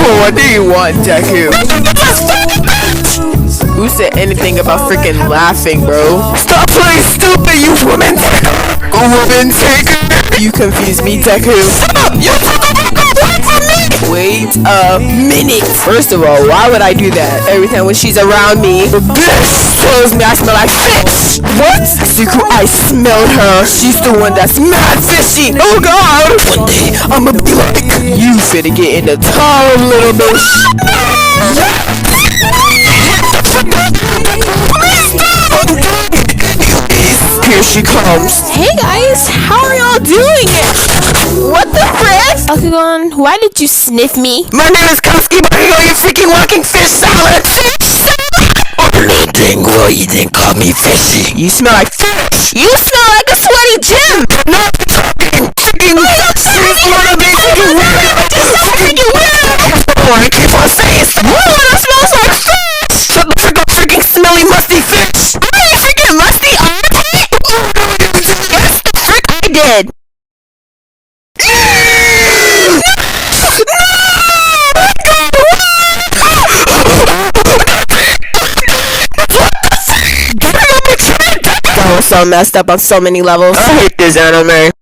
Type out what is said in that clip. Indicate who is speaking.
Speaker 1: What do you want, Deku? Who said anything about freaking laughing, bro? Stop playing stupid, you woman taker! Woman taker! You confuse me, Deku. Stop! You Wait a minute. First of all, why would I do that? Every time when she's around me, this tells me I smell like fish. What? Suku, I smelled her. She's the one that's mad fishy. Oh god. One day, I'ma be like, you finna get in the tub, little bitch. Here she comes. Hey guys, how are y'all doing? What the frick? Bakugan, why did you sniff me? My name is Koski Bakugan, you freaking walking fish salad. Fish salad? Nothing, well you didn't call me fishy. You smell like fish. You smell like a sweaty gym. No, freaking I keep on saying stuff. That smells like fish. Shut the frick up, freaking smelly musty fish. Are you freaking musty? Yes, the frick I did. That was so messed up on so many levels. I hate this anime.